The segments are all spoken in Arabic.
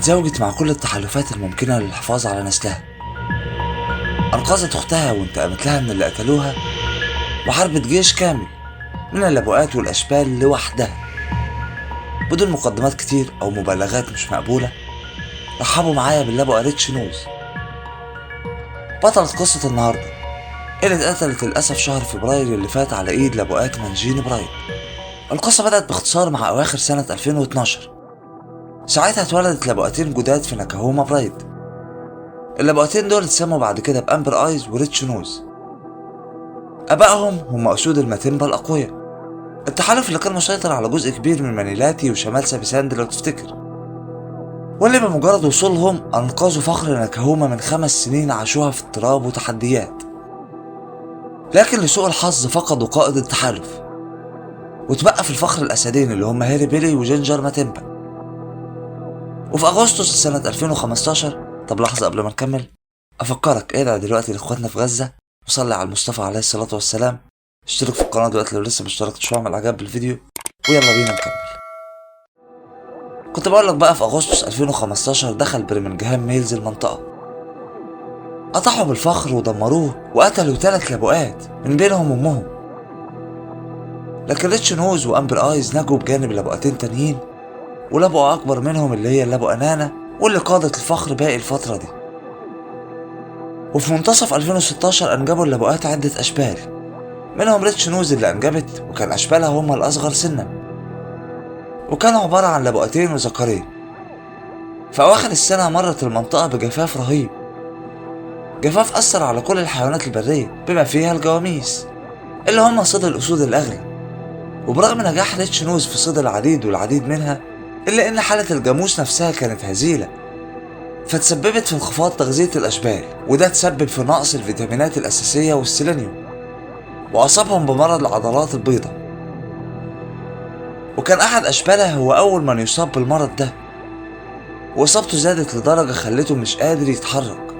اتزوجت مع كل التحالفات الممكنة للحفاظ على نسلها، أنقذت أختها وانتقمت لها من اللي قتلوها، وحاربت جيش كامل من اللبؤات والأشبال لوحدها. بدون مقدمات كتير أو مبالغات مش مقبولة، رحبوا معايا باللبؤة ريتش نوز، بطلة قصة النهاردة اللي اتقتلت للأسف شهر فبراير اللي فات على إيد لبؤات مانجيني برايد. القصة بدأت باختصار مع أواخر سنة 2012. ساعتها اتولدت لبؤتين جداد في ناكاهوما برايد. اللبؤتين دول اتسموا بعد كده بأمبر آيز وريتش نوز. أبائهم هم أسود الماتيمبا الأقوياء، التحالف اللي كان مسيطر على جزء كبير من مانيلاتي وشمال سابيساند لو تفتكر، واللي بمجرد وصولهم أنقذوا فخر ناكاهوما من 5 سنين عاشوها في اضطراب وتحديات. لكن لسوء الحظ فقدوا قائد التحالف، واتبقى في الفخر الأسدين اللي هم هيري بيلي وجينجر ماتيمبا. وفي أغسطس سنة 2015، طب لحظة قبل ما نكمل أفكرك ادعي دلوقتي لإخواتنا في غزة وصلي على المصطفى عليه الصلاة والسلام. اشترك في القناة دلوقتي لو لسه مشتركتش واعمل إعجاب بالفيديو، ويلا بينا نكمل. كنت بقولك بقى في أغسطس 2015 دخل برمنجهام ميلز المنطقة، قطعوا بالفخر ودمروه وقتلوا 3 لبؤات من بينهم أمهم. لكن ريتش نوز وأمبر آيز نجوا بجانب لبؤتين تانيين، ولبؤة أكبر منهم اللي هي اللبؤة نانا واللي قادت الفخر باقي الفترة دي. وفي منتصف 2016 أنجبوا اللبؤات عدة أشبال، منهم ريتش نوز اللي أنجبت وكان أشبالها هم الأصغر سنا، وكانوا عبارة عن لبؤتين وذكرين. في أواخر السنة مرت المنطقة بجفاف رهيب، جفاف أثر على كل الحيوانات البرية بما فيها الجواميس اللي هم صيد الأسود الأغلى. وبرغم نجاح ريتش نوز في صيد العديد والعديد منها، إلا إن حالة الجاموس نفسها كانت هزيلة، فتسببت في انخفاض تغذية الأشبال، وده تسبب في نقص الفيتامينات الأساسية والسيلينيوم، وأصابهم بمرض العضلات البيضاء. وكان أحد أشبالها هو أول من يصاب بالمرض ده، وإصابته زادت لدرجة خلته مش قادر يتحرك،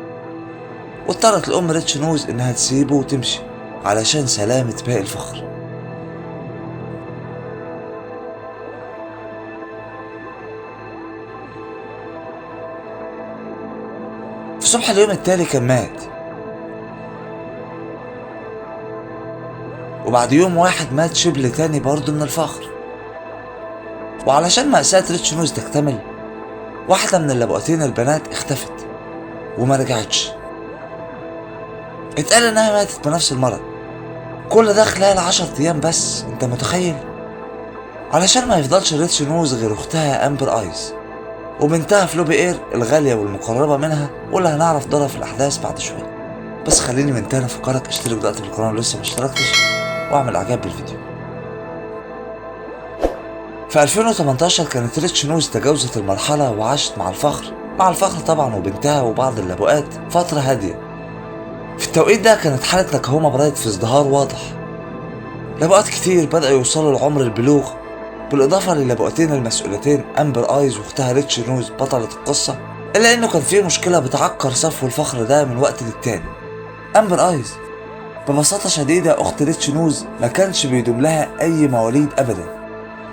واضطرت الأم ريتش نوز إنها تسيبه وتمشي علشان سلامة باقي الفخر. في صبح اليوم التالي كان مات، وبعد يوم واحد مات شبل تاني برضه من الفخر. وعلشان مأساة ريتش نوز تكتمل، واحدة من اللبؤتين البنات اختفت وما رجعتش. اتقال انها ماتت بنفس المرض، كل ده خلال 10 ايام بس، انت متخيل؟ علشان ما يفضلش ريتش نوز غير اختها امبر آيز وبنتها فلوبي اير الغالية والمقربة منها، واللي هنعرف دورها في الأحداث بعد شوية. بس خليني من تاني أفكرك اشترك دلوقتي بالقناة لو لسه مشتركتش، واعمل إعجاب بالفيديو. في 2018 كانت ريتش نوز تجاوزت المرحلة وعاشت مع الفخر طبعا وبنتها وبعض اللبؤات فترة هادية. في التوقيت ده كانت حالة ناكاهوما برايد في ازدهار واضح، لبؤات كتير بدأوا يوصلوا لعمر البلوغ، بالإضافة للبؤتين المسؤولتين أمبر آيز واختها ريتش نوز بطلة القصة. إلا إنه كان فيه مشكلة بتعكر صفو الفخر ده من وقت للتاني. أمبر آيز ببساطة شديدة أخت ريتش نوز ما كانش بيدوم لها أي مواليد أبدا.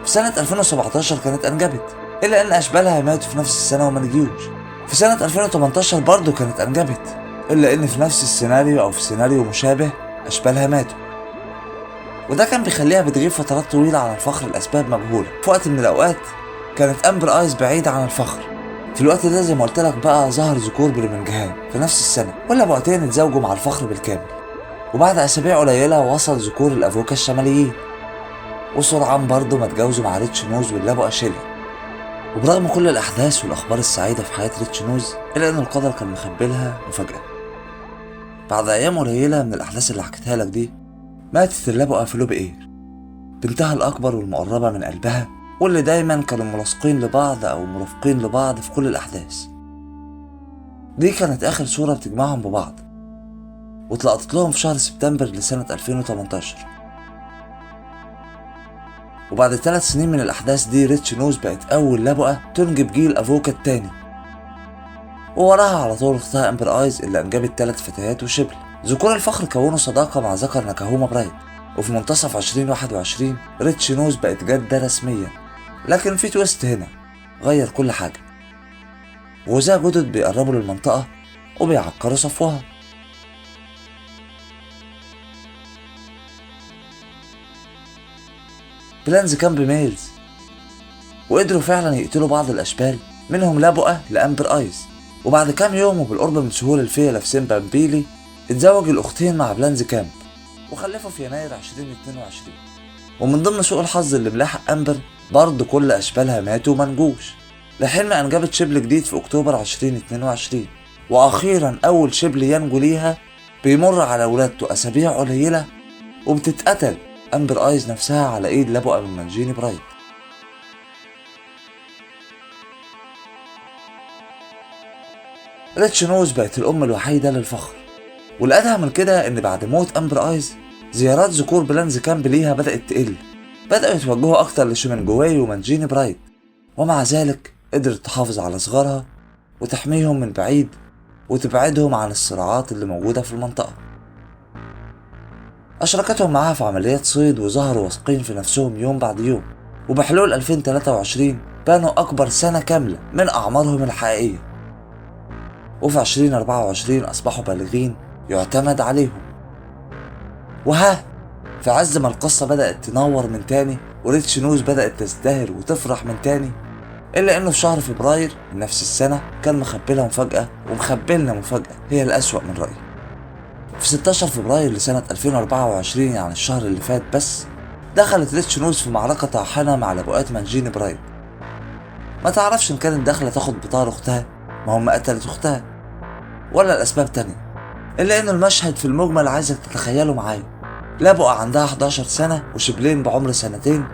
في سنة 2017 كانت أنجبت، إلا إن أشبالها ماتوا في نفس السنة وما نجيوش. في سنة 2018 برضه كانت أنجبت، إلا إن في نفس السيناريو أو في سيناريو مشابه أشبالها ماتوا، وده كان بيخليها بتغيب فترات طويلة عن الفخر لأسباب مجهولة. في وقت من الأوقات كانت أمبر آيز بعيدة عن الفخر. في الوقت ده زي ما قلت لك بقى ظهر ذكور برمنجهام في نفس السنة، واللبؤتين اتزوجوا مع الفخر بالكامل. وبعد أسابيع قليلة وصل ذكور الأفوكا الشماليين، وسرعان برضه ما اتجوزوا مع ريتش نوز واللبؤة شيلي. وبرغم كل الأحداث والأخبار السعيدة في حياة ريتش نوز، إلا إن القدر كان مخبلها مفاجأة. بعد أيام قليلة من الأحداث اللي حكيتها لك دي، ماتت اللبؤة فلوبي إير، بنتها الأكبر والمقربة من قلبها، واللي دايما كانوا ملاصقين لبعض أو مرافقين لبعض في كل الأحداث. دي كانت آخر صورة بتجمعهم ببعض، واتلقطت لهم في شهر سبتمبر لسنة 2018. وبعد 3 سنين من الأحداث دي ريتش نوز بقت أول لبؤة تنجب جيل أفوكا التاني، ووراها على طول اختها أمبر آيز اللي أنجبت 3 فتيات وشبل. ذكور الفخر كونوا صداقة مع ذكر ناكاهوما برايد، وفي منتصف 2021 ريتش نوز بقت جدة رسميا. لكن في تويست هنا غير كل حاجة. وغزاة جدد بيقربوا للمنطقة وبيعكروا صفوها. بلانز كامب ميلز، وقدروا فعلا يقتلوا بعض الأشبال منهم لابؤة لأمبر آيز. وبعد كام يوم وبالقرب من شهور الفيلة في سيمبامبيلي اتزوج الأختين مع بلانز كامب وخلفوا في يناير 2022. ومن ضمن سوء الحظ اللي ملاحق أمبر برضه كل أشبالها ماتوا ومنجوش، لحين ما أنجبت شبل جديد في أكتوبر 2022. وأخيرا أول شبل ينجو ليها بيمر على ولادته أسابيع قليلة وبتتقتل أمبر آيز نفسها على إيد لابؤة من مانجيني برايد. ريتش نوز بقت الأم الوحيدة للفخر، والأدهى من كده إن بعد موت أمبر آيز زيارات ذكور بلانز كامب ليها بدأت تقل، بدأوا يتوجهوا أكتر لشيمنجواي ومانجيني برايد، ومع ذلك قدرت تحافظ على صغارها وتحميهم من بعيد وتبعدهم عن الصراعات اللي موجودة في المنطقة. أشركتهم معاها في عمليات صيد وظهروا واثقين في نفسهم يوم بعد يوم، وبحلول 2023 بانوا أكبر سنة كاملة من أعمارهم الحقيقية، وفي 2024 أصبحوا بالغين يعتمد عليهم. وها في عز ما القصة بدأت تنور من تاني وريتش نوز بدأت تزدهر وتفرح من تاني، إلا إنه في شهر فبراير من نفس السنة كان مخبلها مفاجأة ومخبلنا مفاجأة هي الأسوأ من رأيي. في 16 فبراير لسنة 2024 يعني الشهر اللي فات بس، دخلت ريتش نوز في معركة طاحنة مع لابؤات مانجيني برايد. ما تعرفش إن كانت داخلة تاخد بطار أختها، ما هم قتلت أختها، ولا الأسباب تانية، إلا إنه المشهد في المجمل عايزك تتخيله معايا. لابؤة عندها 11 سنة وشبلين بعمر سنتين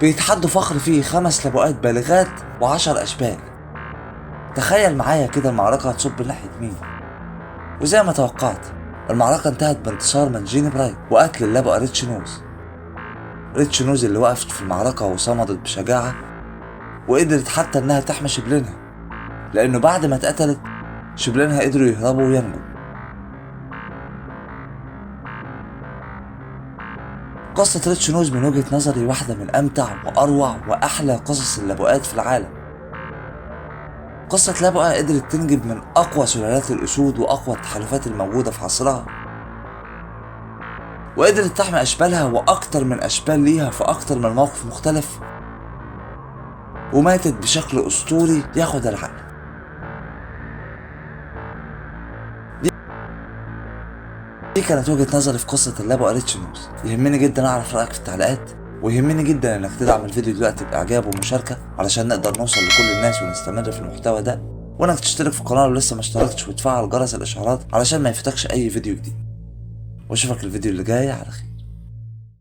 بيتحدوا فخر فيه 5 لابؤات بالغات و10 أشبال. تخيل معايا كده المعركة هتصب ناحية مين. وزي ما توقعت المعركة انتهت بانتصار مانجيني برايد وقتل اللابؤة ريتش نوز. ريتش نوز اللي وقفت في المعركة وصمدت بشجاعة وقدرت حتى انها تحمي شبلينها، لانه بعد ما اتقتلت شبلينها قدروا يهربوا وينجوا. قصة ريتش نوز من وجهة نظري واحدة من أمتع وأروع وأحلى قصص اللابؤات في العالم. قصة لابؤة قدرت تنجب من أقوى سلالات الأسود وأقوى التحالفات الموجودة في عصرها، وقدرت تحمي أشبالها وأكتر من أشبال ليها في أكتر من موقف مختلف، وماتت بشكل أسطوري ياخد العقل. دي كانت وجهة نظري في قصة اللابؤة ريتش نوز. يهمني جدا أعرف رأيك في التعليقات، ويهمني جدا إنك تدعم الفيديو دلوقتي بإعجاب ومشاركة علشان نقدر نوصل لكل الناس ونستمر في المحتوى ده، وإنك تشترك في القناة لو لسه ما اشتركتش وتفعل جرس الإشعارات علشان ما يفوتكش أي فيديو جديد. وأشوفك الفيديو اللي جاي على خير.